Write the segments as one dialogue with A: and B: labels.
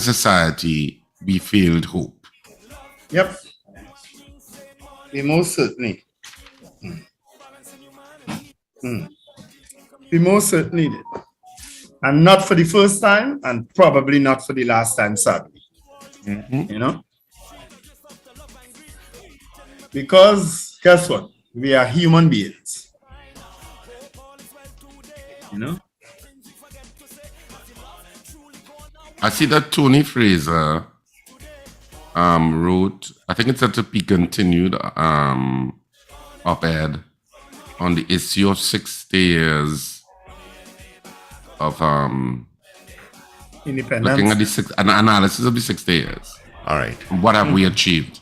A: society, we failed hope.
B: Yep. We most certainly. We most certainly did. And not for the first time, and probably not for the last time, sadly. You know? Because guess what? We are human beings. You know?
A: I see that Tony Fraser wrote, I think it's at a Be Continued op-ed on the issue of 60 years of
B: Independence.
A: looking at an analysis of the 60 years.
C: All right.
A: What have we achieved?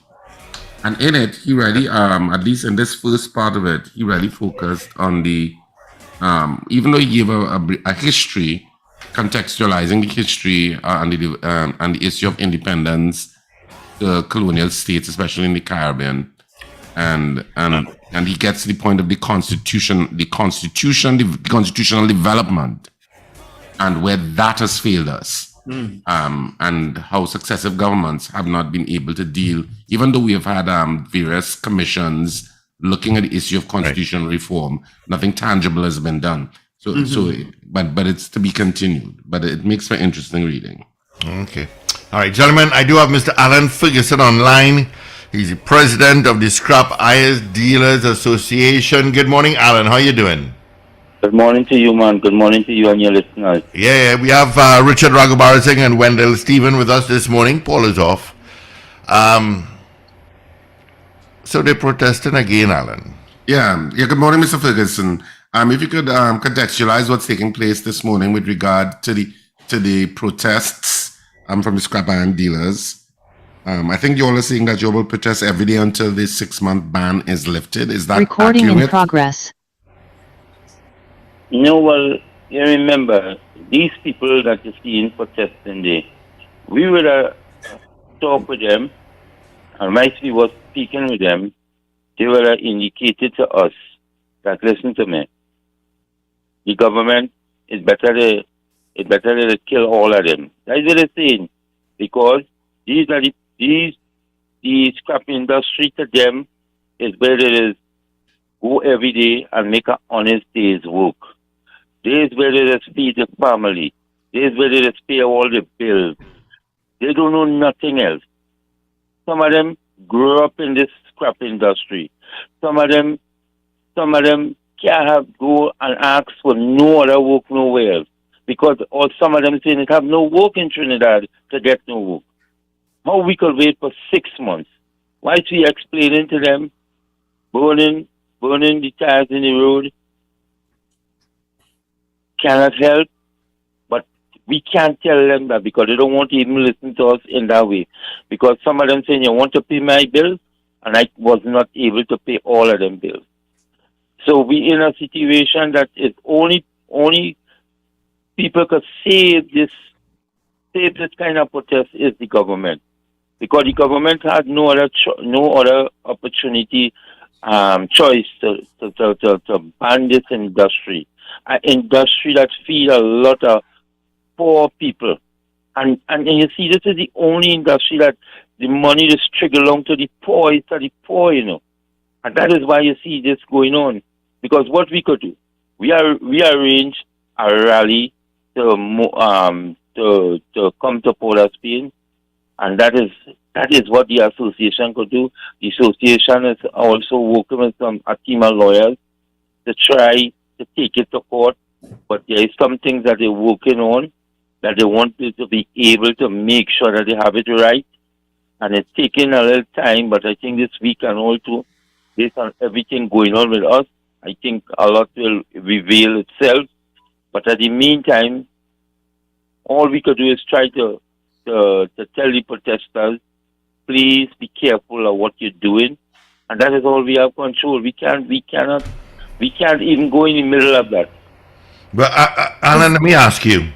A: And in it, he really, at least in this first part of it, he really focused on the, even though he gave a history, contextualizing the history and the issue of independence, the colonial states, especially in the Caribbean, and he gets to the point of the constitutional development, and where that has failed us. And how successive governments have not been able to deal, even though we have had various commissions looking at the issue of constitutional reform, nothing tangible has been done. But it's to be continued. But it makes for interesting reading.
C: Okay. All right, gentlemen, I do have Mr. Allan Ferguson online. He's the president of the Scrap Iron Dealers Association. Good morning, Allan. How you doing?
D: Good morning to you, man. Good morning to you and your listeners.
C: Yeah, we have Richard Ragoobarsingh and Wendell Stephen with us this morning. Paul is off. So they're protesting again, Allan.
A: Yeah. Good morning, Mr. Ferguson. If you could contextualize what's taking place this morning with regard to the protests from the scrap iron dealers. I think you all are saying that you will protest every day until the 6-month ban is lifted. Is that
E: recording
A: accurate?
E: in progress?
D: No, well, you remember, these people that you see in protesting there, we would talk with them, and whilst we was speaking with them, they would have indicated to us that, listen to me, the government is better to kill all of them. That's what they're saying, because the scrap industry to them is where it is go every day and make an honest day's work. Days where they just feed the family. Days where they just pay all the bills. They don't know nothing else. Some of them grew up in this scrap industry. Some of them can't go and ask for no other work nowhere else. Because or some of them saying they have no work in Trinidad to get no work. How we could wait for 6 months? Why is we explaining to them, burning the tires in the road, cannot help, but we can't tell them that because they don't want to even listen to us in that way. Because some of them saying, you want to pay my bills, and I was not able to pay all of them bills. So we in a situation that is only people could save this kind of protest is the government. Because the government had no other opportunity, choice to ban this industry. An industry that feeds a lot of poor people. And you see, this is the only industry that the money is triggered along to the poor, it's to the poor, you know. And that is why you see this going on. Because what we could do, we arranged a rally to come to Port of Spain, and that is what the association could do. The association is also working with a team of lawyers to try to take it to court, but there is some things that they're working on that they want to be able to make sure that they have it right. And it's taking a little time, but I think this week and also, based on everything going on with us, I think a lot will reveal itself. But at the meantime, all we could do is try to tell the protesters, please be careful of what you're doing. And that is all we have control. We can't even go in the middle of that.
C: But Allan, let me ask you: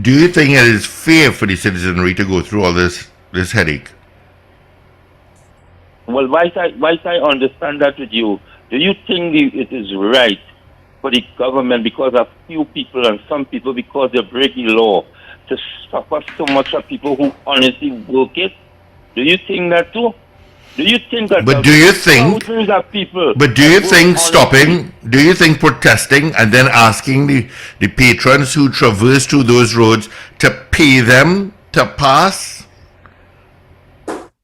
C: do you think it is fair for the citizenry to go through all this headache?
D: Well, whilst I understand that with you, do you think it is right for the government, because of few people and some people because they break the law, to suffer so much of people who honestly work it? Do you think that too? Do you think that
C: But do you think?
D: thousands of people?
C: But do you
D: that work
C: think
D: honestly-
C: stopping? Do you think protesting and then asking the patrons who traverse through those roads to pay them to pass?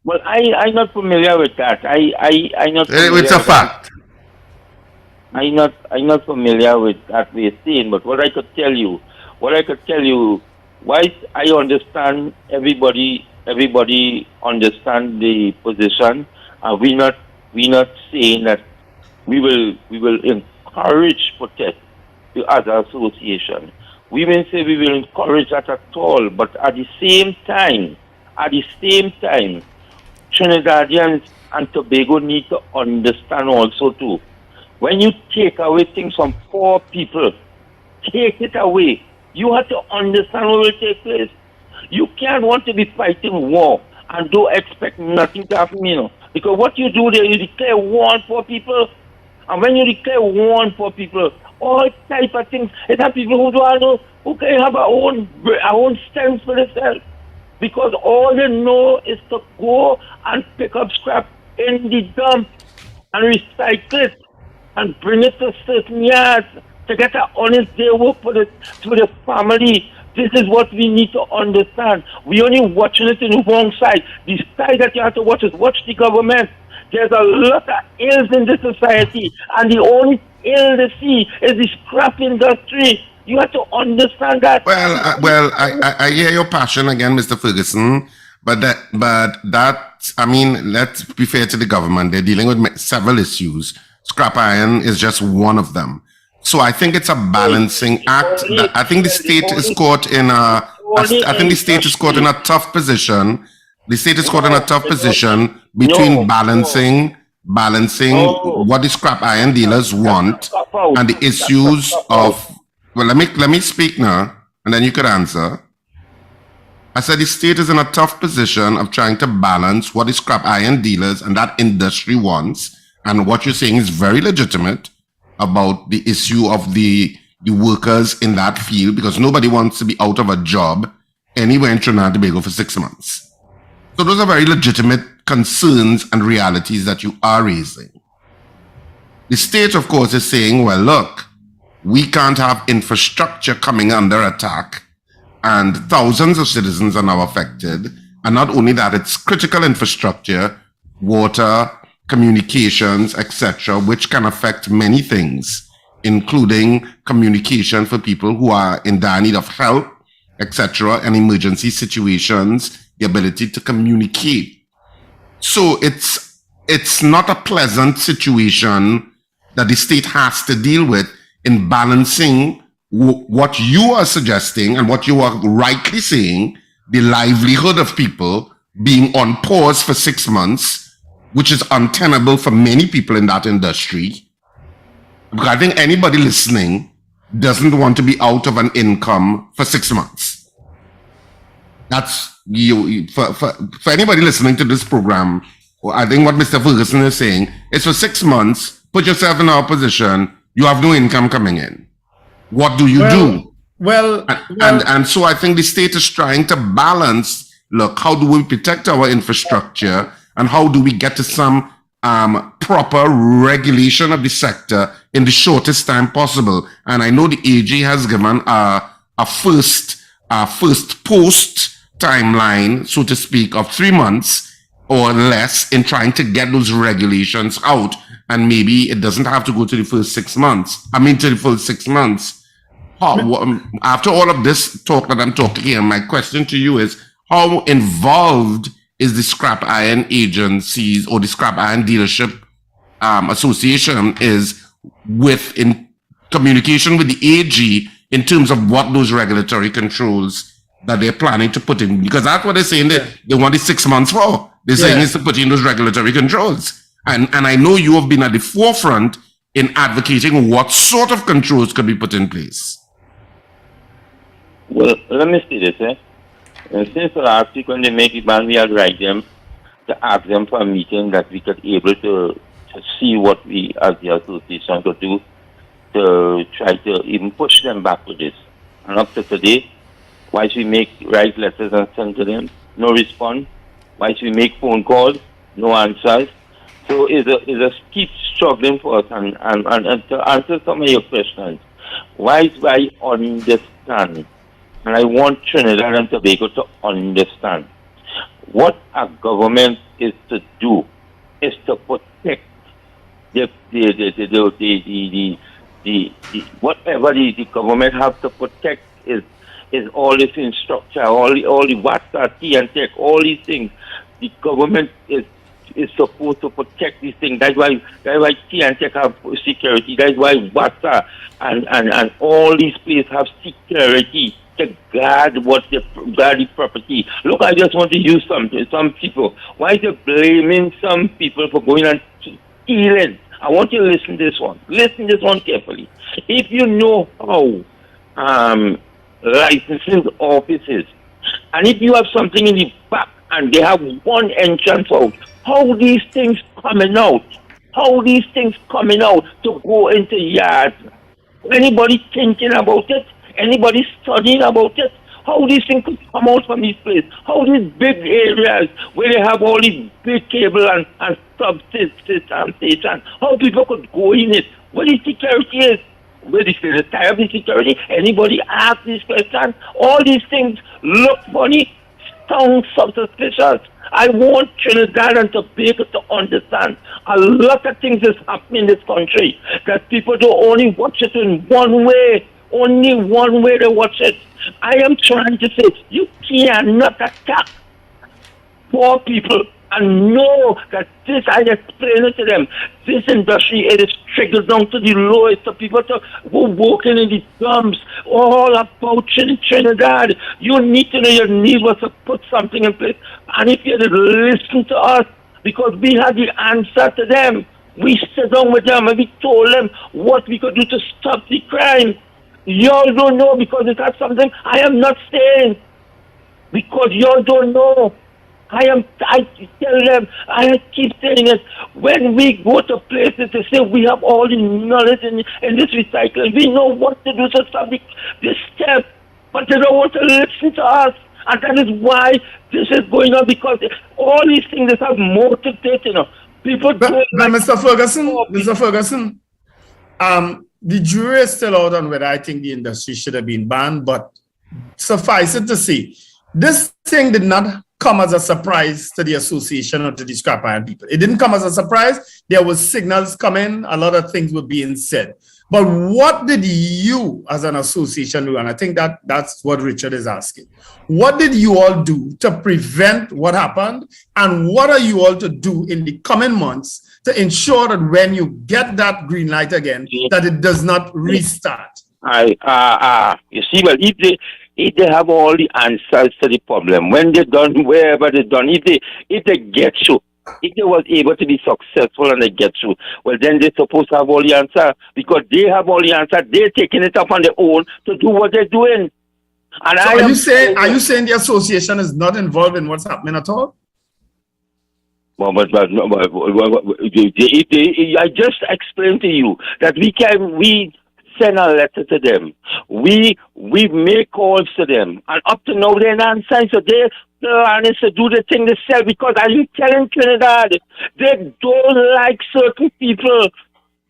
D: Well, I'm not familiar with that. I'm not. Familiar
C: It's a
D: with that.
C: fact.
D: I'm not familiar with that way of saying. But what I could tell you, whilst I understand everybody understand the position, and we're not saying that we will encourage protest to other association. We will say we will encourage that at all. But at the same time, Trinidadians and Tobago need to understand also too. When you take away things from poor people, take it away. You have to understand what will take place. You can't want to be fighting war and don't expect nothing to happen, Because what you do there, you declare war on poor people. And when you declare war on poor people, all type of things, it have people who don't know, who can have our own stance for themselves. Because all they know is to go and pick up scrap in the dump and recycle it and bring it to certain yards to get an honest day work for the family. This is what we need to understand. We only watching it in the wrong side. The side that you have to watch is watch the government. There's a lot of ills in this society, and the only ill they see is the scrap industry. You have to understand that.
A: Well, I hear your passion again, Mr. Ferguson, but I mean, let's be fair to the government. They're dealing with several issues. Scrap iron is just one of them. So I think it's a balancing act. I think the state is caught in a tough position. The state is caught in a tough position between balancing what the scrap iron dealers want and the issues of. Well, let me speak now, and then you could answer. I said the state is in a tough position of trying to balance what the scrap iron dealers and that industry wants, and what you're saying is very legitimate about the issue of the workers in that field, because nobody wants to be out of a job anywhere in Trinidad and Tobago for 6 months. So those are very legitimate concerns and realities that you are raising. The state, of course, is saying, well, look, we can't have infrastructure coming under attack, and thousands of citizens are now affected. And not only that, it's critical infrastructure, water, communications, etc., which can affect many things, including communication for people who are in dire need of help, etc., and emergency situations, the ability to communicate. So it's not a pleasant situation that the state has to deal with in balancing what you are suggesting and what you are rightly saying, the livelihood of people being on pause for 6 months, which is untenable for many people in that industry. Because I think anybody listening doesn't want to be out of an income for 6 months. That's for anybody listening to this program. I think what Mr. Ferguson is saying is for 6 months, put yourself in our position, you have no income coming in. What do you do? And so I think the state is trying to balance, look, how do we protect our infrastructure and how do we get to some proper regulation of the sector in the shortest time possible? And I know the AG has given a first post timeline, so to speak, of 3 months or less in trying to get those regulations out. And maybe it doesn't have to go to the first 6 months. To the full 6 months. After all of this talk that I'm talking here, my question to you is, how involved is the scrap iron agencies or the scrap iron dealership association is in communication with the AG in terms of what those regulatory controls that they're planning to put in? Because that's what they're saying they want the 6 months for. They're saying is to put in those regulatory controls. And I know you have been at the forefront in advocating what sort of controls could be put in place.
D: Well, let me say this, since last week when they make the ban, we had write them to ask them for a meeting that we could able to see what we as the association could do to try to even push them back to this. And up to today, Why should we write letters and send to them? No response. Why should we make phone calls? No answers. So it's a keep struggling for us. And to answer some of your questions, why do I understand? And I want Trinidad and Tobago to understand what a government is to do is to protect the whatever the government have to protect is all this infrastructure, all the water, tea and tech, all these things. The government is supposed to protect these things. That's why tea and tech have security. That's why water and all these places have security to guard the property. Look, I just want to use some people. Why is it blaming some people for going and stealing? I want you to listen to this one. Listen to this one carefully. If you know how licensing offices, and if you have something in the back and they have one entrance out, how these things coming out? How these things coming out to go into yards? Anybody thinking about it? Anybody studying about it? How these things could come out from these places? How these big areas where they have all these big cable and substation, how people could go in it? Where the security is? Where the type of security? Anybody ask these questions? All these things look funny, sound suspicious. I want Trinidad and Tobago to understand a lot of things is happening in this country, that people don't only watch it in one way. Only one way to watch it. I am trying to say you cannot attack poor people and know that this, I explain it to them, this industry, it is trickled down to the lowest of people to go working in the dumps, all about Trinidad. You need to know your neighbors to put something in place. And if you listen to us, because we have the answer to them, we sit down with them and we told them what we could do to stop the crime. Y'all don't know because it has something I am not saying. Because y'all don't know. I tell them, I keep saying it. When we go to places to say we have all the knowledge in this recycling, we know what to do to stop this step. But they don't want to listen to us. And that is why this is going on, because all these things have motivated, People
B: but Mr. Ferguson, the jury is still out on whether I think the industry should have been banned, but suffice it to say, this thing did not come as a surprise to the association or to the scrap iron people. It didn't come as a surprise. There was signals coming. A lot of things were being said. But what did you as an association do? And I think that's what Richard is asking. What did you all do to prevent what happened? And what are you all to do in the coming months to ensure that when you get that green light again, that it does not restart?
D: You see, well, if they have all the answers to the problem, when they're done, wherever they're done, if they get through, if they was able to be successful and they get through, well, then they're supposed to have all the answer, because they have all the answer. They're taking it up on their own to do what they're doing. And
B: so are you saying the association is not involved in what's happening at all?
D: Well, I just explained to you that we send a letter to them. We make calls to them, and up to now they're not answering. So they plan is to do the thing themselves, because I'm telling Trinidad, they don't like certain people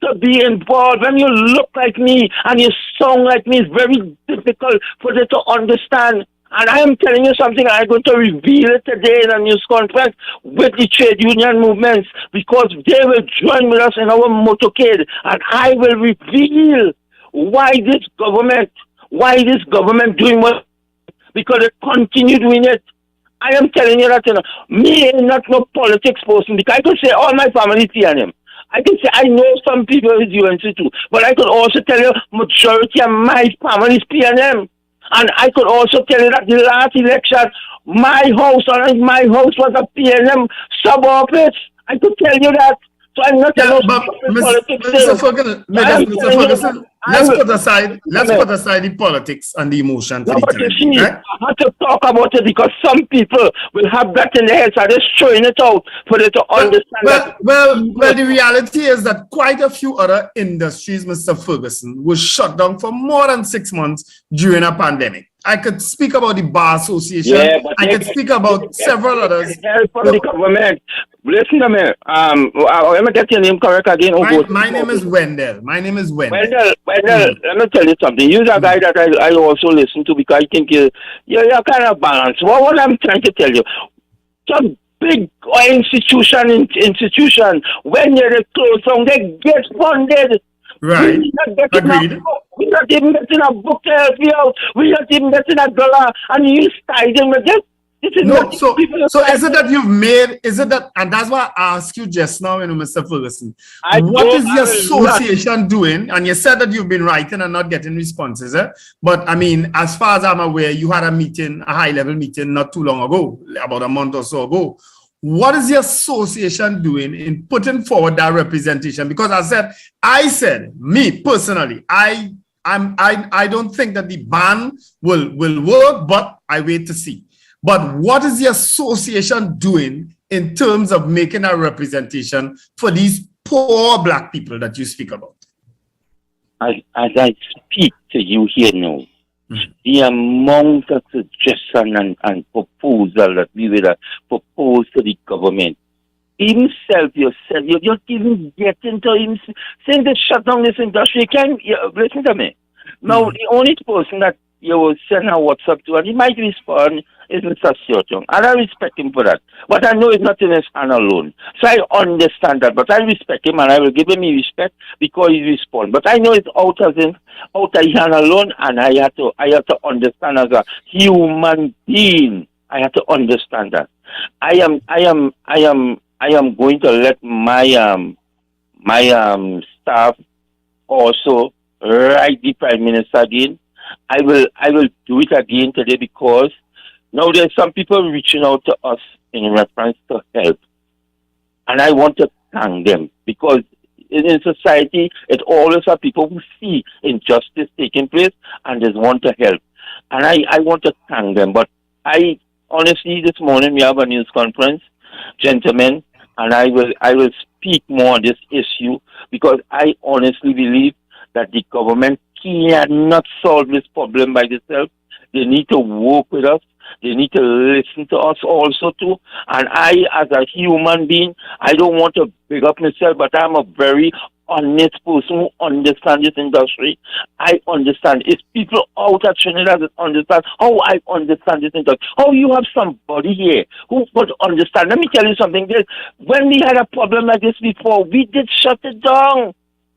D: to be involved. When you look like me and you sound like me, it's very difficult for them to understand. And I am telling you something, I'm going to reveal it today in a news conference with the trade union movements, because they will join with us in our motorcade, and I will reveal why this government doing what, because they continue doing it. I am telling you that, me ain't not no politics person, because I could say all my family is PNM. I can say I know some people is UNC too, but I could also tell you majority of my family is PNM. And I could also tell you that the last election, my house was a PNM sub-office. I could tell you that. So I'm not telling you politics.
B: Mr. Ferguson, let's put aside the politics and the emotion.
D: No, but you see, right? I have to talk about it, because some people will have that in their heads. I'm just showing it out for them to understand.
B: Well, the reality is that quite a few other industries, Mr. Ferguson, was shut down for more than 6 months during a pandemic. I could speak about the Bar Association.
D: Yeah, but
B: I could speak about several others.
D: Help from the government. Listen to me. Let me get your name correct again.
B: My name is Wendell. My name is Wendell.
D: Wendell, let me tell you something. You're a guy that I also listen to because I think you're kind of balanced. What I'm trying to tell you, some big institution, when they close down, they get funded.
B: Right. Agreed.
D: We're not even getting a book to help you out. We're not even getting $1. And you starting with this. This is
B: no, so is it that you've made, is it that, and that's why I asked you just now, Mr. Ferguson, what is the association doing? And you said that you've been writing and not getting responses, but I mean, as far as I'm aware, you had a meeting, a high-level meeting not too long ago, about a month or so ago. What is the association doing in putting forward that representation? Because I said, me personally, I don't think that the ban will work, but I wait to see. But what is the association doing in terms of making a representation for these poor Black people that you speak about?
D: As I speak to you here now, the amount of suggestion and proposal that we will propose to the government, himself, yourself, you're just even getting to him saying they shut down this industry. Listen to me. Now, the only person that you will send a WhatsApp to, and he might respond, is Mr. Seochong. And I respect him for that. But I know it's not in his hand alone. So I understand that. But I respect him and I will give him his respect because he responds. But I know it's out of his hand alone, and I have to understand as a human being. I have to understand that. I am going to let my staff also write the Prime Minister again. I will do it again today because now there's some people reaching out to us in reference to help. And I want to thank them because in society, it always are people who see injustice taking place and just want to help. And I want to thank them. But I honestly, this morning we have a news conference, gentlemen, and I will speak more on this issue because I honestly believe that the government cannot solve this problem by themselves. They need to work with us. They need to listen to us also too. And I, as a human being, I don't want to big up myself, but I'm a very honest person who understands this industry. I understand. It's people out at Trinidad that understand how I understand this industry. How you have somebody here who would understand. Let me tell you something. When we had a problem like this before, we did shut it down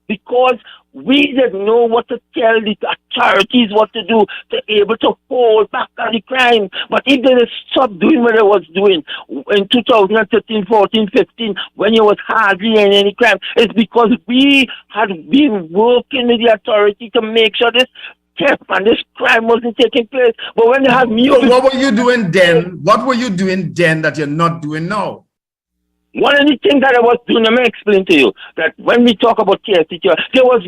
D: because we didn't know what to tell the authorities what to do to be able to hold back on the crime. But if they stopped doing what they was doing in 2013, 14, 15, when there was hardly any crime, it's because we had been working with the authority to make sure this theft and this crime wasn't taking place. But when they had
B: So what were you doing then? What were you doing then that you're not doing now?
D: One of the things that I was doing, let me explain to you, that when we talk about TST,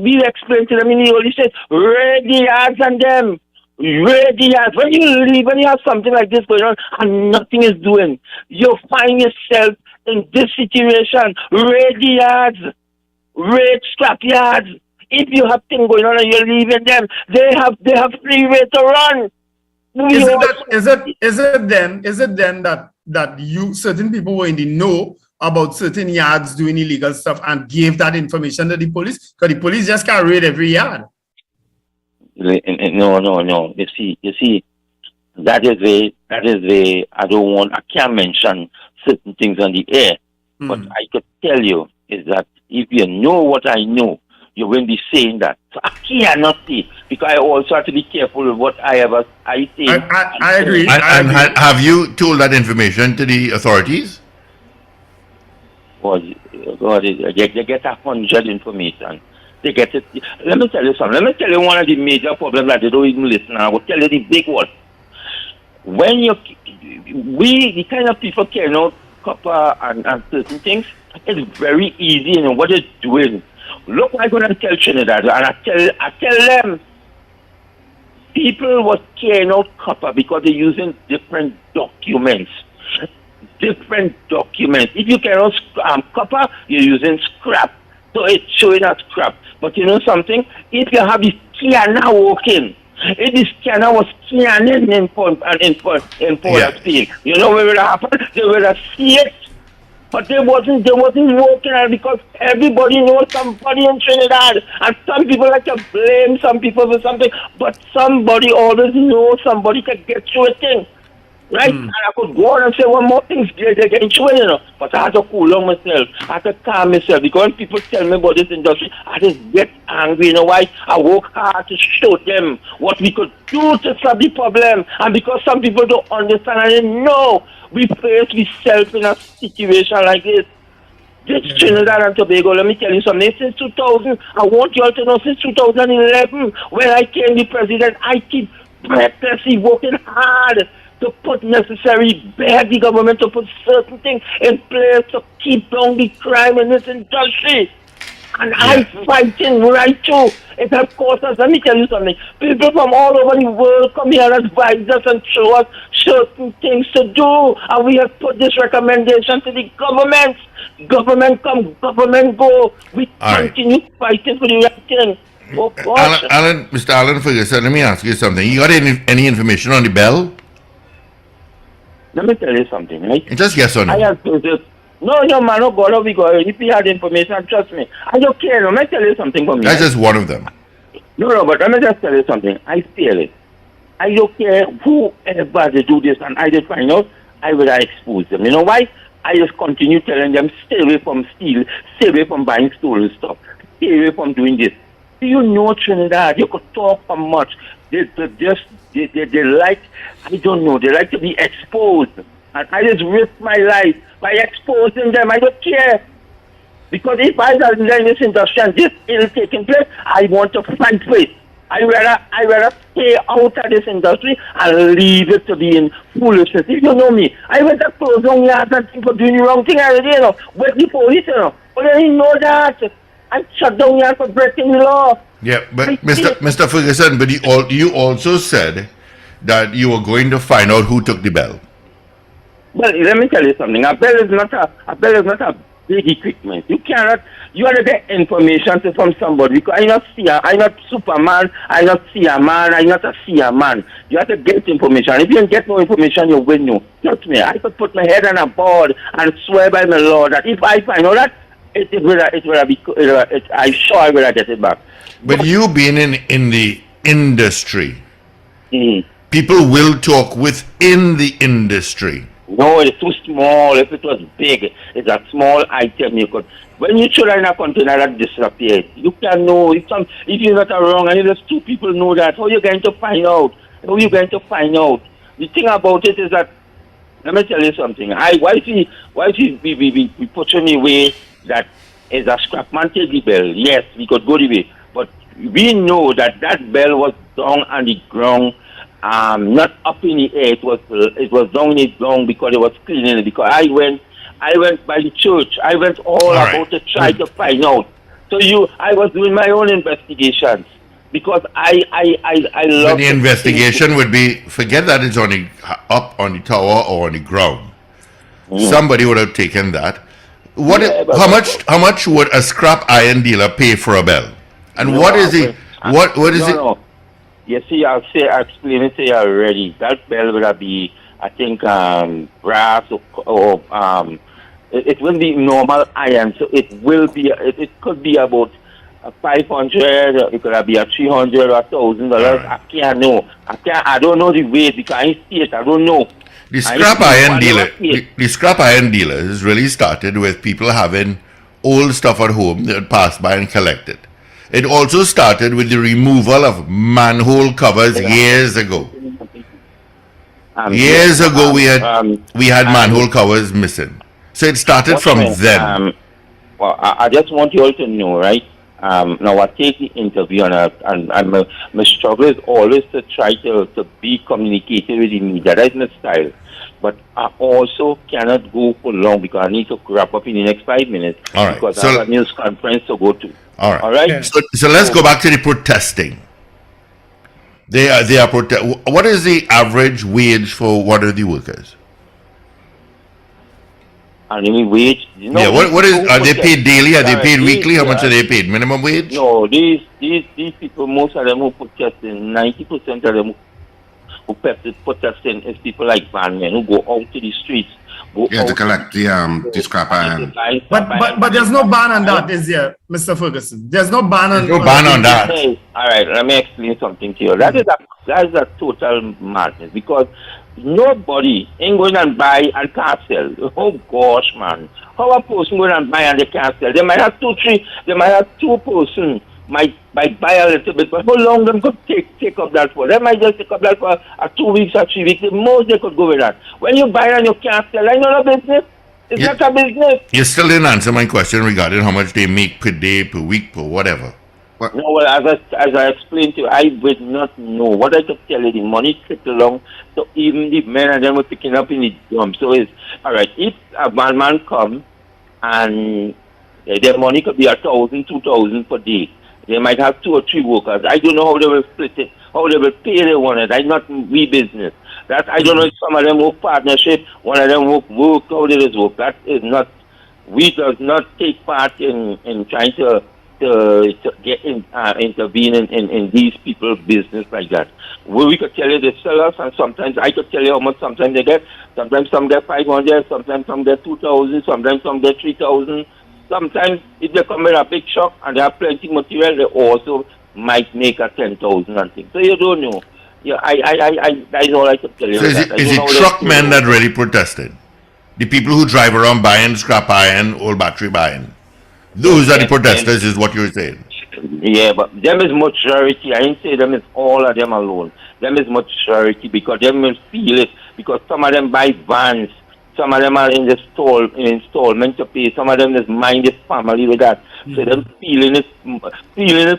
D: we explained to them in the early stage, ready yards and them, ready yards. When you leave, when you have something like this going on and nothing is doing, you find yourself in this situation, ready yards, red scrap yards. If you have things going on and you're leaving them, they have free way to run.
B: Is it then that you certain people were in the know about certain yards doing illegal stuff and gave that information to the police? Because the police just can't raid every yard.
D: No. You see, that is the I can't mention certain things on the air. But I could tell you is that if you know what I know, you won't be saying that. So I cannot say because I also have to be careful with what I say.
B: I agree.
C: And have you told that information to the authorities?
D: God, they get 100 information. They get it. Let me tell you something. Let me tell you one of the major problems that they don't even listen. I will tell you the big one. When the kind of people carrying out copper and certain things, it's very easy in what it's doing. Look, I'm going to tell Trinidad, and I tell them, people was carrying out copper because they're using different documents. If you carry out copper, you're using scrap. So it's showing as scrap. But you know something? If you have the scanner working, This scanner was scanning in front of Spain. You know what would happen? They would have seen it. But they wasn't working on it because everybody knows somebody in Trinidad. And some people like to blame some people for something. But somebody always knows somebody can get through a thing. Right? And I could go on and say one more thing, they're getting through it, you know. But I had to cool down myself. I had to calm myself. Because when people tell me about this industry, I just get angry. You know why? I work hard to show them what we could do to solve the problem. And because some people don't understand, I didn't know, we face ourselves in a situation like this. This Trinidad and Tobago, let me tell you something. Since 2000, I want you all to know, since 2011, when I came the president, I keep breathlessly working hard to put beg the government to put certain things in place to keep down the crime in this industry. And I'm fighting right through. It has cost us, let me tell you something, people from all over the world come here and advise us and show us certain things to do. And we have put this recommendation to the government. Government come, government go. We continue fighting for the right thing. Oh, gosh.
C: Mr. Allan Ferguson, let me ask you something. You got any information on the bell?
D: Let me tell you something, right?
C: Just yes or no.
D: I have to just, no, man, no bother because if he had information, trust me. I don't care. Let me tell you something for me.
C: That's just one of them.
D: No, but let me just tell you something. I feel it. I don't care whoever they do this and I just find out, I will expose them. You know why? I just continue telling them, stay away from steal, stay away from buying stolen stuff, stay away from doing this. Do you know Trinidad? You could talk how much. They like, I don't know, they like to be exposed. And I just risk my life by exposing them. I don't care. Because if I was in this industry and this ill taking place, I want to fight for it. I rather stay out of this industry and leave it to be in foolishness. If you know me, I went to close down yards and people doing the wrong thing already, you know, with the police, you know. But I didn't know that. I shut down yards for breaking the law.
C: Yeah, but Mr. Ferguson, but you also said that you were going to find out who took the bell.
D: Well, let me tell you something. A bell is not a big equipment. You have to get information from somebody. Because I'm not Superman, I'm not Seaman, I'm not a Seaman. You have to get information. If you don't get no information, you will know. Trust me, I could put my head on a board and swear by my Lord that if I find out that, I'm sure I will get it back.
C: But you being in the industry, people will talk within the industry.
D: No, it's too small. If it was big, it's a small item. You could, when you throw in a container that disappeared, you can know if you're not wrong, and if two people know that, how are you going to find out? How are you going to find out? The thing about it is that, let me tell you something. Why we put in a way that is a scrapman take the bell? Yes, we could go the way, but we know that bell was down on the ground. Not up in the air. It was down in the ground because it was cleaning it. Because I went by the church. I went all about to try to find out. So I was doing my own investigations because I love.
C: But the investigation would be, forget that it's up on the tower or on the ground. Somebody would have taken that. How much would a scrap iron dealer pay for a bell? And what is it?
D: No. You see, I explain it to you already. That bell will be, I think, brass or it will be normal iron. So it will be, it could be about 500. It could be a $300 or $1,000. I can't know. I don't know the weight because I see it. I don't know.
C: The scrap iron dealers really started with people having old stuff at home that passed by and collected. It also started with the removal of manhole covers years ago. Years ago, we had manhole covers missing. So it started from then.
D: Well, I just want you all to know, right? Now I take the interview and my struggle is always to try to be communicated with the media. That is my style. But I also cannot go for long because I need to wrap up in the next 5 minutes.
C: All right.
D: Because I have a news conference to go to.
C: All right.
D: All right.
B: Yeah.
C: So let's go back to the protesting. They are What is the average wage for one of the workers?
D: and any wage. You know,
C: Yeah, what is, are they paid daily? Are they paid
D: Guaranteed,
C: weekly? How much
D: yeah.
C: are they paid? Minimum wage?
D: No, these people, most of them who protest in, 90% of them who protest in is people like van men who go out to the streets, go
A: Yeah, to
D: out
A: collect the scrap iron.
B: But there's no ban on that, is there, Mr. Ferguson? There's no ban on.
C: There's no ban on that.
D: Hey, all right, let me explain something to you. That is a total madness because nobody ain't going and buy and can't sell. Oh gosh, man. How a person going and buy and they can't sell? They might have two person might buy a little bit, but how long them could take up that for? They might just take up that for 2 weeks or 3 weeks. The most they could go with that. When you buy and you can't sell, I know the business. It's
C: Yeah.
D: not a business.
C: You still didn't answer my question regarding how much they make per day, per week, per whatever.
D: No, well, as I explained to you, I would not know. What I could tell you, the money trickle along, so even the men and them were picking up in the dump. So it's, all right, if a man come and their money could be 1,000, 2,000 per day, they might have 2 or 3 workers. I don't know how they will split it, how they will pay the one. I'm not we business. That I don't know if some of them work partnership, one of them work, how they just work. That is not, we does not take part in trying to get intervene in these people's business like that. Well, we could tell you the sellers, and sometimes I could tell you how much sometimes they get. Sometimes some get 500, sometimes some get 2,000, sometimes some get 3,000. Sometimes if they come with a big shop and they have plenty material, they also might make a 10,000 and things. So you don't know. Yeah, that is all I could tell you.
C: So is it truck men that really protested? The people who drive around buying scrap iron, old battery buying. Those are the protesters, is what you're saying.
D: Yeah, but them is majority. I ain't say them is all of them alone. Them is majority because them will feel it. Because some of them buy vans, some of them are in installment to pay. Some of them just mind the family with that. So them feeling it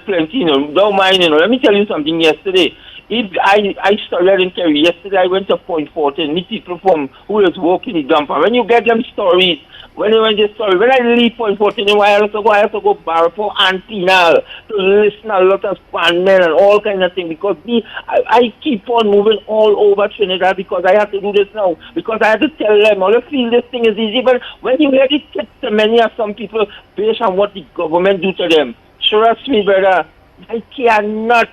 D: plenty. You know, don't mind. You know, let me tell you something. Yesterday, if I started in Kerry. Yesterday, I went to Point 14. Meet people from who is working the dumper. When you get them stories. When I leave Point 14, I have to go bar for Antina to listen a lot of fan men and all kind of things because I keep on moving all over Trinidad because I have to do this now because I have to tell them, I feel this thing is easy, but when you let it get to many of some people based on what the government do to them, trust me, brother, I cannot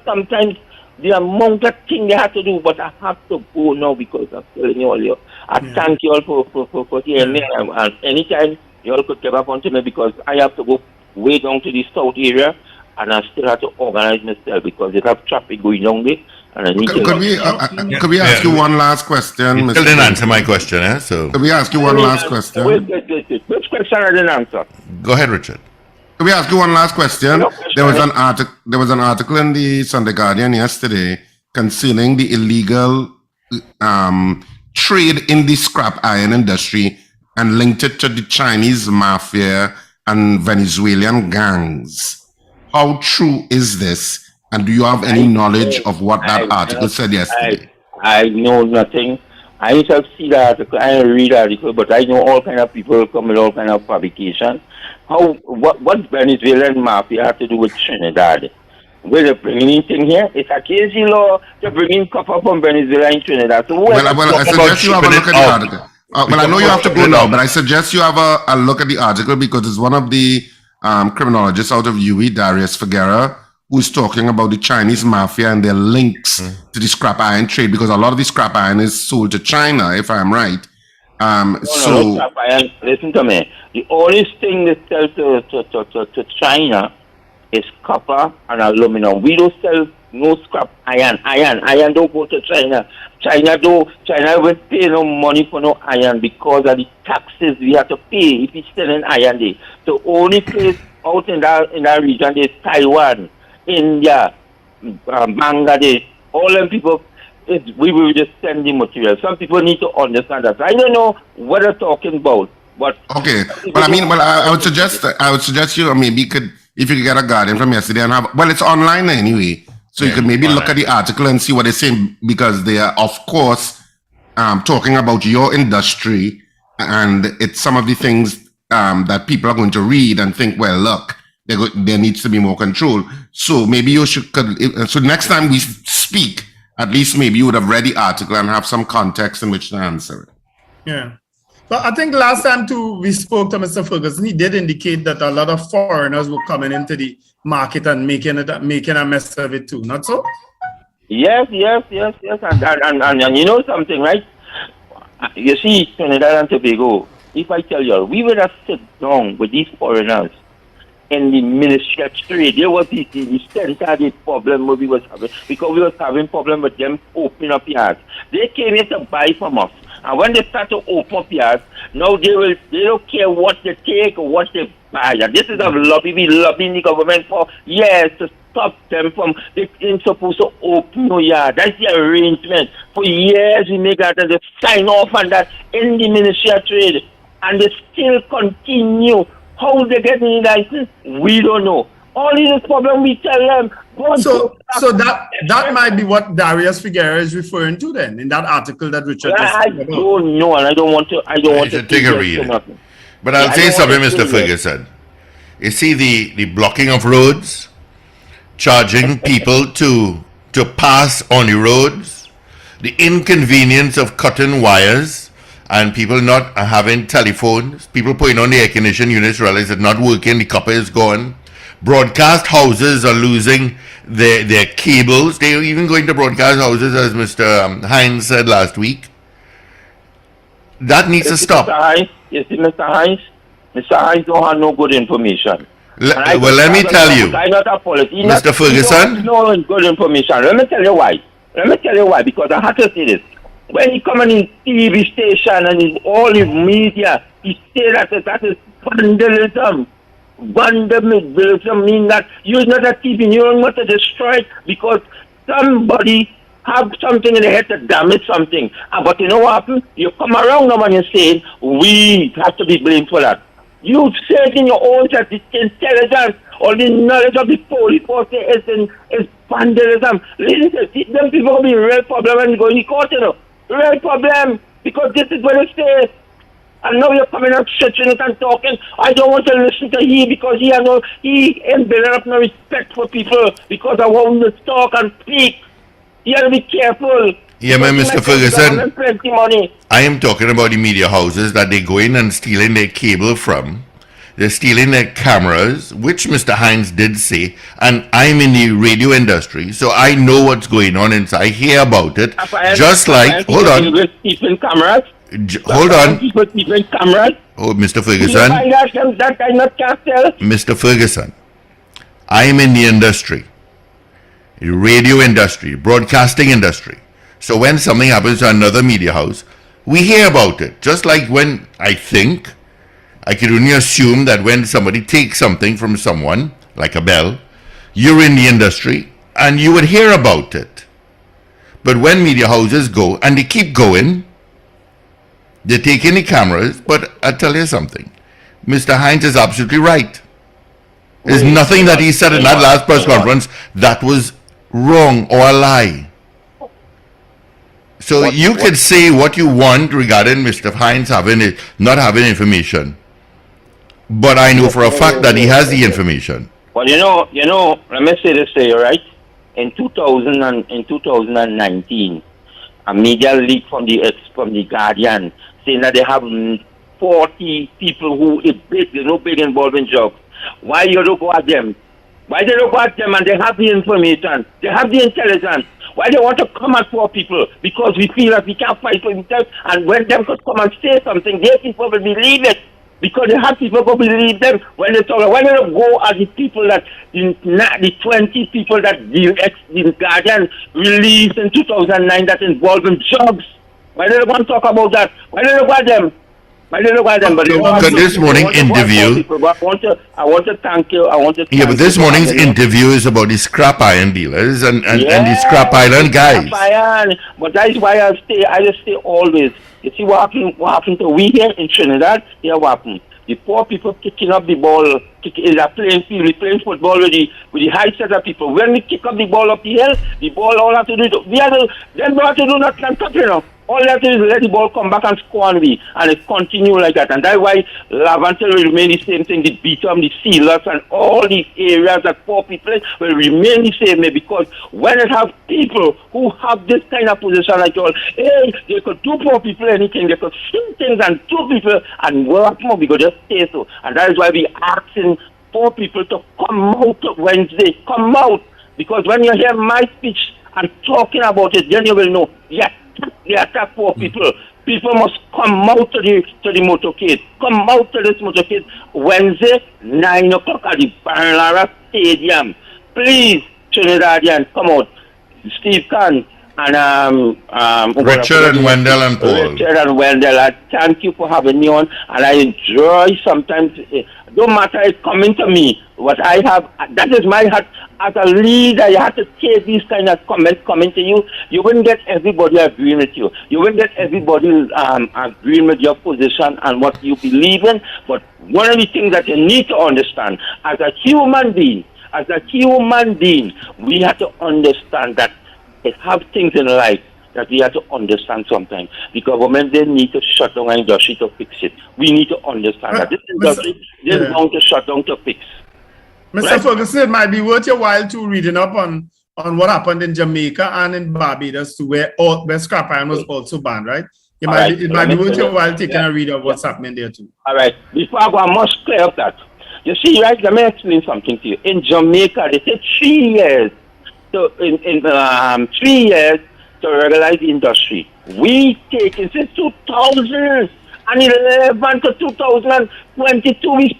D: sometimes the amount of things they have to do, but I have to go now because I'm telling you all. I thank you all for hearing me. And anytime you all could get up onto me because I have to go way down to the south area and I still have to organize myself because they have traffic going down there. And I need
A: Could we ask you one last question?
C: You still didn't answer my question, eh? So
A: Could we ask you one last question?
D: Wait. Which question I didn't answer?
C: go ahead, Richard.
A: Could we ask you one last question?
D: No,
A: There was an article in the Sunday Guardian yesterday concerning the illegal trade in the scrap iron industry and linked it to the Chinese mafia and Venezuelan gangs. How true is this? And do you have any knowledge of what that article said yesterday?
D: I know nothing. I ain't have see the article. I ain't read the article, but I know all kind of people come with all kind of fabrication. What Venezuelan mafia have to do with Trinidad? Will they bring anything here? It's a crazy law to bring in copper from Venezuela in Trinidad. So
A: Well, I suggest you have a look at the article. Well, I know you have to go now, but I suggest you have a look at the article because it's one of the criminologists out of UE, Darius Figuera, who's talking about the Chinese mafia and their links to the scrap iron trade because a lot of the scrap iron is sold to China, if I'm right.
D: No, scrap iron. Listen to me. The only thing they sell to China is copper and aluminum. We don't sell no scrap iron. Iron don't go to China. China will pay no money for no iron because of the taxes we have to pay if it's selling iron there. The only place out in that region is Taiwan, India, Bangladesh. All them people, we will just send the material. Some people need to understand that. I don't know what they're talking about, but
A: okay. Well, I would suggest you maybe if you could get a Guardian from yesterday and have, well, it's online anyway. So you could maybe look at the article and see what they're saying because they are, of course, talking about your industry and it's some of the things that people are going to read and think, well, look, there needs to be more control. So maybe you so next time we speak, at least maybe you would have read the article and have some context in which to answer it.
B: Yeah. But I think last time too we spoke to Mr. Ferguson, he did indicate that a lot of foreigners were coming into the market and making a mess of it too. Not so?
D: Yes. And you know something, right? You see, Trinidad and Tobago, if I tell you, we would have sit down with these foreigners in the Ministry of Trade. There was the center of the problem we was having, because we was having problem with them opening up yards. They came here to buy from us. And when they start to open up yards, now they don't care what they take or what they buy. And this is a lobby, we lobbying the government for years to stop them from, they ain't supposed to open no yard. That's the arrangement. For years we make that and they sign off on that in the Ministry of Trade. And they still continue. How they get any license, we don't know. All this problem we tell them.
B: So that might be what Darius Figueroa is referring to then in that article that Richard just
D: I don't know, and I don't want to
C: take a read. But I'll say something, Mr. Ferguson. You see the blocking of roads, charging people to pass on the roads, the inconvenience of cutting wires, and people not having telephones, people putting on the air conditioning units, realize it's not working, the copper is gone. Broadcast houses are losing their cables. They're even going to broadcast houses, as Mr. Hines said last week. That needs to stop.
D: You see, Mr. Hines don't have no good information.
C: Well, let me tell you, Mr. Ferguson.
D: No good information. Let me tell you why. Because I have to say this. When he come on his TV station and his all his media, he say that is vandalism. Vandalism means that you're not a thief and you don't want to destroy it because somebody have something in the head to damage something. But you know what happens? You come around now and you say, we have to be blamed for that. You said in your own that the intelligence or the knowledge of the police force is vandalism. Listen, them people will be real problem when you go in the court, you know. Real problem, because this is what it says. And now you're coming up stretching it and talking. I don't want to listen to he because he ain't building up no respect for people because I want to talk and speak. You have to be careful.
C: Yeah, man, Mr. Ferguson, I am talking about the media houses that they go in and stealing their cable from. They're stealing their cameras, which Mr. Hines did say, and I'm in the radio industry, so I know what's going on inside. I hear about it. Just like, hold on. Hold on. Oh, Mr. Ferguson. Mr. Ferguson, I'm in the industry, the radio industry, broadcasting industry. So when something happens to another media house, we hear about it. Just like when I could only assume that when somebody takes something from someone, like a bell, you're in the industry and you would hear about it. But when media houses go, and they keep going, they're taking the cameras, but I'll tell you something. Mr. Hines is absolutely right. There's nothing that he said in that last press conference that was wrong or a lie. So you could say what you want regarding Mr. Hines not having information. But I know for a fact that he has the information.
D: Well, you know, let me say this to you, right? In 2019, a media leak from the Guardian saying that they have 40 people who there's no big involved in drugs. Why you don't go at them? Why they don't go at them and they have the information? They have the intelligence. Why they want to come at poor people? Because we feel that we can't fight for themselves, and when them could come and say something, their people will believe it. Because they have people who believe them when they talk. Why they don't go at the people that, the 20 people that the Guardian released in 2009 that involved in drugs? Why they don't want to talk about that? Why they don't go at them? But
C: this morning interview.
D: I want to thank you.
C: Yeah, but this morning's interview is about the scrap iron dealers and the scrap iron guys.
D: But that is why I just stay always. You see what happened to we here in Trinidad? Here what happened? The poor people kicking up the ball, in the playing field, we playing football with the high set of people. When we kick up the ball up the hill, the ball all have to do, they don't have to do nothing on top, you know. All you have to do is let the ball come back and score on me, and it continue like that. And that's why Lavantel will remain the same thing. The Beatum, the Sealers, and all these areas that poor people will remain the same way, because when it have people who have this kind of position like all, hey, they could do poor people anything, they could see things and do people and work more because they stay so. And that is why we asking poor people to come out Wednesday, come out, because when you hear my speech and talking about it, then you will know, yes, they attack poor people. People must come out to the motorcade. Come out to this motorcade Wednesday, 9 o'clock at the Barnlara Stadium. Please, Trinidadian, come out. Steve Khan and
C: Richard and Wendell and Paul.
D: Richard and Wendell, I thank you for having me on, and I enjoy sometimes. Don't matter it coming to me. What I have, that is my heart. As a leader, you have to take these kind of comments coming to you. You wouldn't get everybody agreeing with you. You wouldn't get everybody agreeing with your position and what you believe in. But one of the things that you need to understand, as a human being, we have to understand that they have things in life that we have to understand sometimes. The government, they need to shut down an industry to fix it. We need to understand that this industry is going to shut down to fix.
B: Mr.
D: Right?
B: Ferguson, it might be worth your while to reading up on what happened in Jamaica and in Barbados, to where scrap iron was also banned, right? It might be worth your while taking a read of what's happening there too.
D: All right. Before I go, I must clear up that. You see, right, let me explain something to you. In Jamaica, they said 3 years. So in 3 years to regularize the industry. We taken since 2011 to 2022. We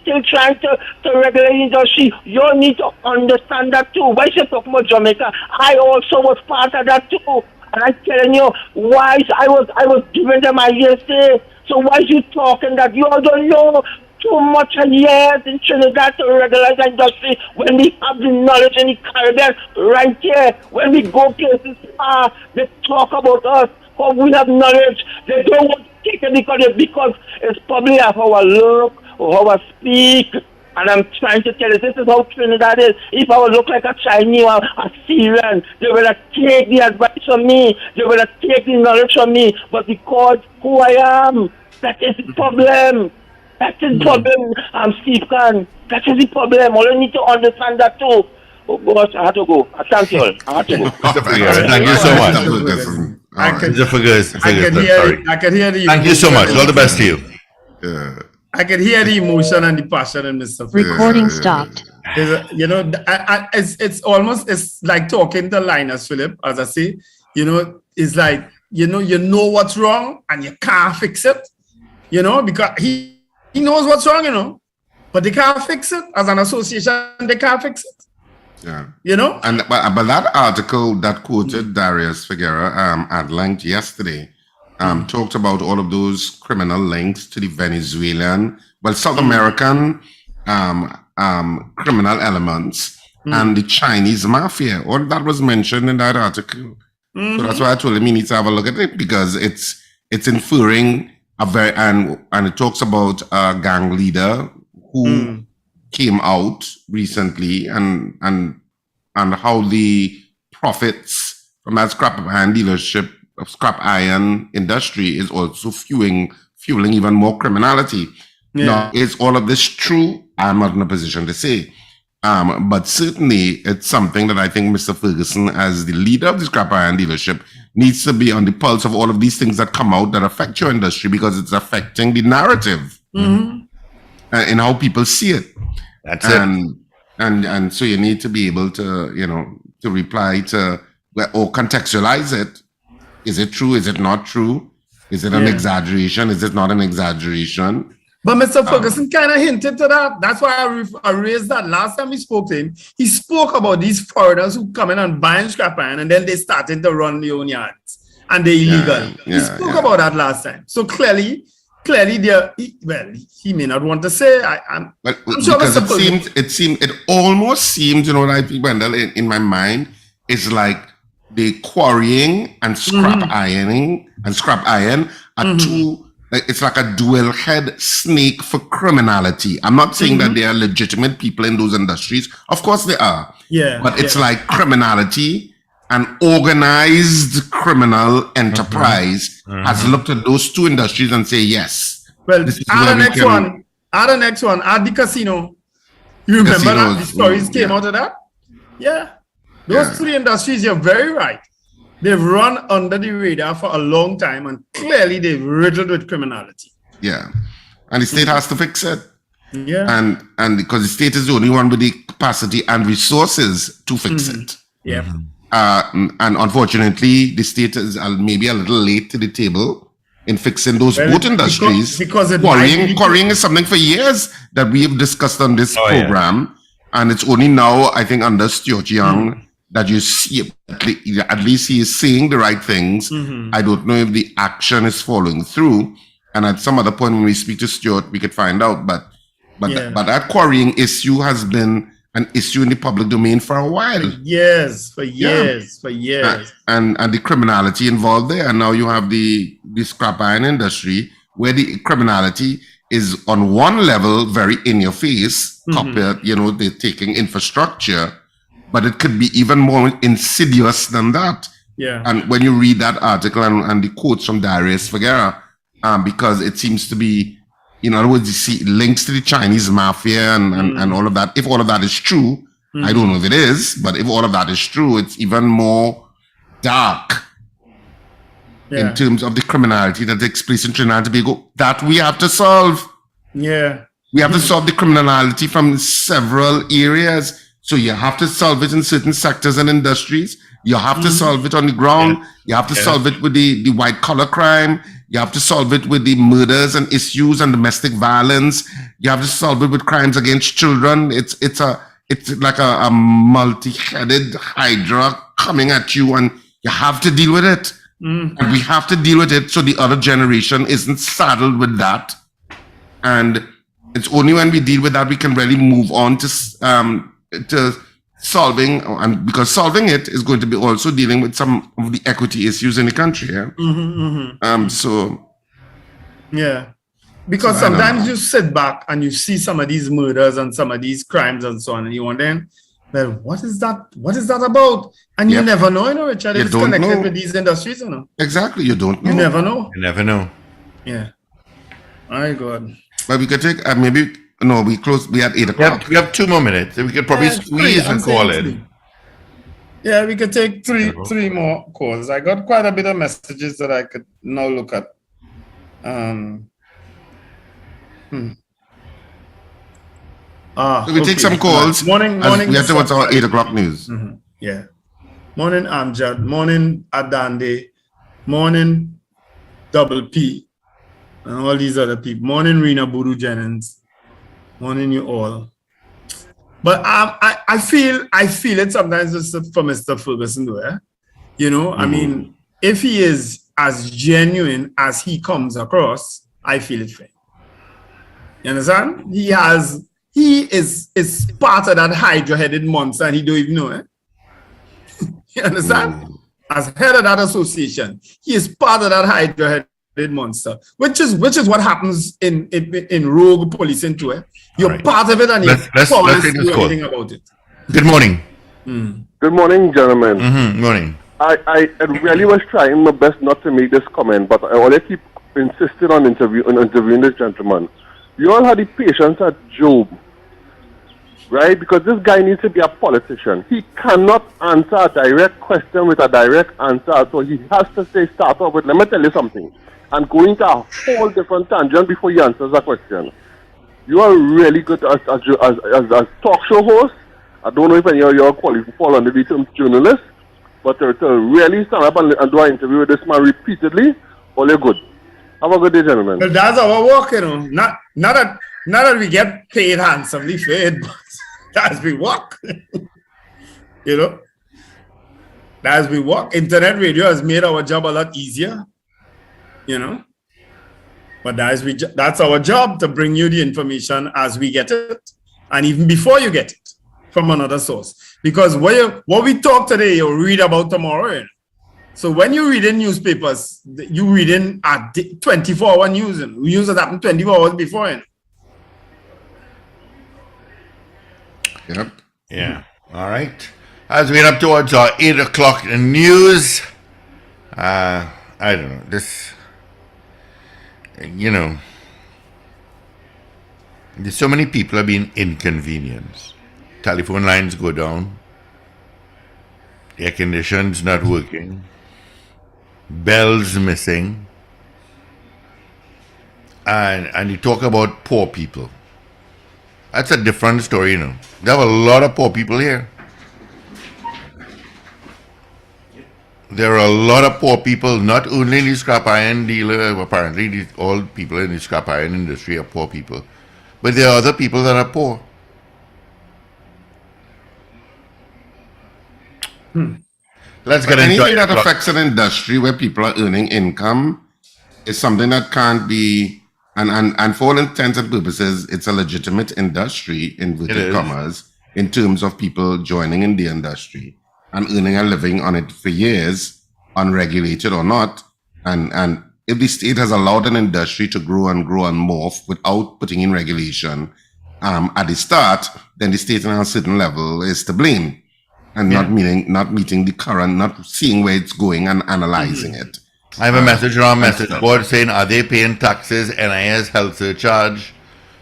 D: still trying to regulate the industry. You need to understand that too. Why you talking about Jamaica? I also was part of that too. And I'm telling you, why I was giving them ideas there. So why you talking that you all don't know too much years in Trinidad to regularize the industry when we have the knowledge in the Caribbean right here? When we go places, they talk about us, how we have knowledge. They don't want to take it because it's probably of our look or how I speak. And I'm trying to tell you, this is how Trinidad is. If I would look like a Chinese or a Syrian, they will take the advice from me. They will take the knowledge from me. But because who I am, that is the problem. That is the problem, Steve Khan. That is the problem. All you need to understand that too. Oh gosh, I have to go. I thank you all. I have to go.
C: Thank you so much.
B: I can hear the
C: Thank you so much. All the best to you.
B: I can hear the emotion and the passion in Mr.
E: Recording stopped.
B: You know, it's like talking to Linus Phillip, as I say. You know, it's like you know what's wrong and you can't fix it. You know, because he knows what's wrong, you know, but they can't fix it. As an association, they can't fix it.
A: Yeah.
B: You know?
A: And but that article that quoted Darius Figueroa at length yesterday talked about all of those criminal links to the Venezuelan, South American criminal elements and the Chinese mafia. All that was mentioned in that article. So that's why I told him he needs to have a look at it, because it's inferring and it talks about a gang leader who came out recently and how the profits from that scrap iron industry is also fueling even more criminality.
B: Yeah.
A: Now, is all of this true? I'm not in a position to say. But certainly it's something that I think Mr. Ferguson, as the leader of the scrap iron dealership, needs to be on the pulse of all of these things that come out that affect your industry, because it's affecting the narrative in how people see it.
C: That's it.
A: And so you need to be able to, to reply to or contextualize it. Is it true? Is it not true? Is it an exaggeration? Is it not an exaggeration?
B: But Mr. Ferguson kind of hinted to that. That's why I raised that last time we spoke to him. He spoke about these foreigners who come in and buy scrap iron, and then they started to run their own yards, and they're illegal. He spoke about that last time. So clearly, he may not want to say. I'm sure
A: because it almost seems, I think, Wendell, in my mind, is like the quarrying and scrap iron are two. It's like a dual-head snake for criminality. I'm not saying that they are legitimate people in those industries. Of course they are. Yeah. But it's like criminality an organized criminal enterprise has looked at those two industries and say, yes.
B: Well,
A: this is
B: add
A: where
B: the
A: we
B: next
A: can-
B: one. Add the next one. Add the casino. You remember that? The
A: Casinos,
B: stories came
A: yeah.
B: out of that? Yeah. Those
A: Yeah.
B: three industries, you're very right. They've run under the radar for a long time, and clearly they've riddled with criminality.
A: Yeah. And the state has to fix it.
B: Yeah.
A: And because the state is the only one with the capacity and resources to fix it.
B: Yeah.
A: And unfortunately, the state is maybe a little late to the table in fixing those
B: Well,
A: both
B: because-
A: industries.
B: because it might be-
A: quarrying is something for years that we have discussed on this
C: Oh, yeah.
A: program. And it's only now, I think, under Stuart Young that you see, at least he is saying the right things. I don't know if the action is following through. And at some other point when we speak to Stuart, we could find out. But
B: Yeah.
A: that quarrying issue has been an issue in the public domain for a while.
B: For years.
A: And the criminality involved there. And now you have the scrap iron industry where the criminality is on one level very in your face compared, they're taking infrastructure, but it could be even more insidious than that.
B: Yeah.
A: And when you read that article and the quotes from Darius Figueroa, because it seems to be, in other words, you see links to the Chinese mafia and all of that. If all of that is true, I don't know if it is, but if all of that is true, it's even more dark in terms of the criminality that takes place in Trinidad and Tobago that we have to solve.
B: Yeah.
A: We have to solve the criminality from several areas. So you have to solve it in certain sectors and industries. You have to solve it on the ground. You have to solve it with the white collar crime. You have to solve it with the murders and issues and domestic violence. You have to solve it with crimes against children. It's like a multi-headed hydra coming at you, and you have to deal with it. And we have to deal with it so the other generation isn't saddled with that. And it's only when we deal with that we can really move on to solving, and because solving it is going to be also dealing with some of the equity issues in the country. Yeah.
B: Yeah. Because
A: So I don't
B: sometimes
A: know.
B: you sit back and you see some of these murders and some of these crimes and so on, and you wonder, well, what is that? What is that about? And you
A: Yep.
B: never know, Richard.
A: You
B: It's
A: don't
B: connected
A: know.
B: with these industries,
A: Exactly, you don't know.
B: You never know.
C: You never know.
B: Yeah. My God.
A: But we could take maybe no. We close. We at 8 o'clock.
C: We have 2 more minutes. We could probably
B: Yeah,
C: squeeze
B: I'm
C: and call
B: saying
C: in.
B: three. Yeah, we could take three more calls. I got quite a bit of messages that I could now look at.
A: So we take some calls.
B: Morning.
A: We have to watch our 8 o'clock news.
B: Yeah. Morning, Amjad. Morning, Adande. Morning, Double P. And all these other people. Morning, Rena Buru Jennings. Morning, you all. But I feel it sometimes just for Mr. Ferguson, though. I mean, if he is as genuine as he comes across, I feel it fair. You understand? He is part of that hydra-headed monster, and he don't even know it. You understand? As head of that association, he is part of that hydra-headed monster, which is what happens in rogue policing too. You're
C: right.
B: part of it, and
C: Let's
B: powerless
C: take
B: to
C: this
B: do
C: call.
B: anything about it.
C: Good morning.
E: Good morning, gentlemen.
C: Morning.
E: I really was trying my best not to make this comment, but I always keep insisting on interviewing this gentleman. You all had the patience at Job, right? Because this guy needs to be a politician. He cannot answer a direct question with a direct answer, so he has to start off with, let me tell you something, and go into a whole different tangent before he answers a question. You are really good as talk show host. I don't know if any of you are qualified fall under the term journalist, but to really stand up and do an interview with this man repeatedly, all you're good. Have a good day, gentlemen.
B: Well, that's our work, Not that we get paid handsomely for it, but that's we work. As we work. Internet radio has made our job a lot easier. But that's our job, to bring you the information as we get it, and even before you get it from another source. Because what we talk today, you'll read about tomorrow. So when you read in newspapers, you read in at 24-hour news. News that happened 24 hours before.
A: Yep.
C: Yeah. All right. As we're up towards our 8 o'clock news, I don't know, this, there's so many people are being inconvenienced. Telephone lines go down, air conditioners not working, bells missing, and you talk about poor people. That's a different story, There have a lot of poor people here. There are a lot of poor people, not only in the scrap iron dealer, apparently all people in the scrap iron industry are poor people, but there are other people that are poor. Let's get into
A: anything that affects an industry where people are earning income is something that can't be, and for all intents and purposes, it's a legitimate industry, inverted commas, in terms of people joining in the industry and earning a living on it for years, unregulated or not. And if the state has allowed an industry to grow and morph without putting in regulation at the start, then the state on a certain level is to blame, and not meeting the current, not seeing where it's going and analyzing it.
C: I have a message on our message board saying, are they paying taxes, NIS, health surcharge?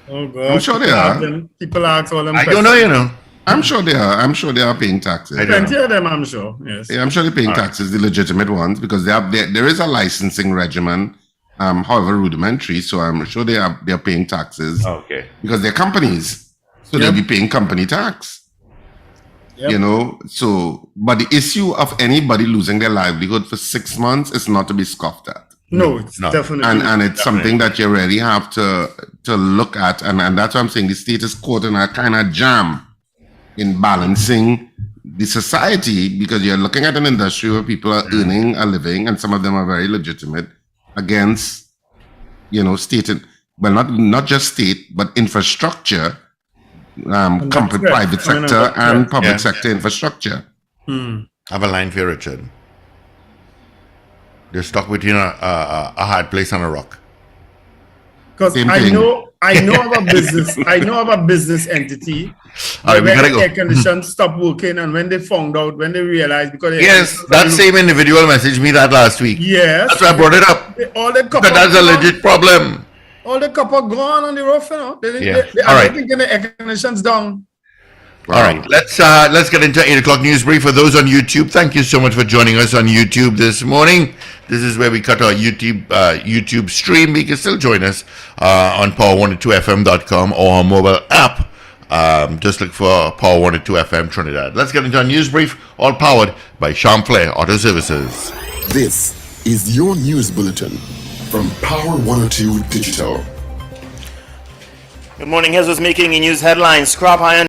B: Oh God!
A: I'm sure they are.
B: People ask all them.
C: I don't know,
A: I'm sure they are. I'm sure they are paying taxes.
B: Plenty of them, I'm sure. Yes.
A: Yeah, I'm sure they're paying taxes, the legitimate ones, because there is a licensing regimen, however rudimentary. So I'm sure they're paying taxes.
C: Okay.
A: Because they're companies, so they'll be paying company tax.
B: Yep.
A: So but the issue of anybody losing their livelihood for 6 months is not to be scoffed at.
B: No, it's definitely
A: and it's something that you really have to look at, and that's why I'm saying the state is caught in a kind of jam in balancing the society, because you're looking at an industry where people are earning a living, and some of them are very legitimate, against state, well, not just state, but infrastructure, private sector and public sector infrastructure.
C: I have a line for you, Richard. They're stuck between a hard place and a rock.
B: Because I know of a business entity.
C: All right, we gotta
B: the
C: go.
B: air condition stopped working, and when they realized, because
C: that same individual messaged me that last week.
B: Yes,
C: That's why I brought it up.
B: All the copper,
C: That's a legit problem.
B: All the copper gone on the roof, They
C: All right.
B: thinking the air condition's down.
C: All right, let's get into 8 o'clock news brief. For those on YouTube, thank you so much for joining us on YouTube this morning. This is where we cut our YouTube stream. You can still join us on power102fm.com or our mobile app. Just look for Power 102 FM Trinidad. Let's get into our news brief, all powered by Champlain Auto Services.
F: This is your news bulletin from Power 102 Digital.
G: Good morning. Here's what's making news headlines. Scrap iron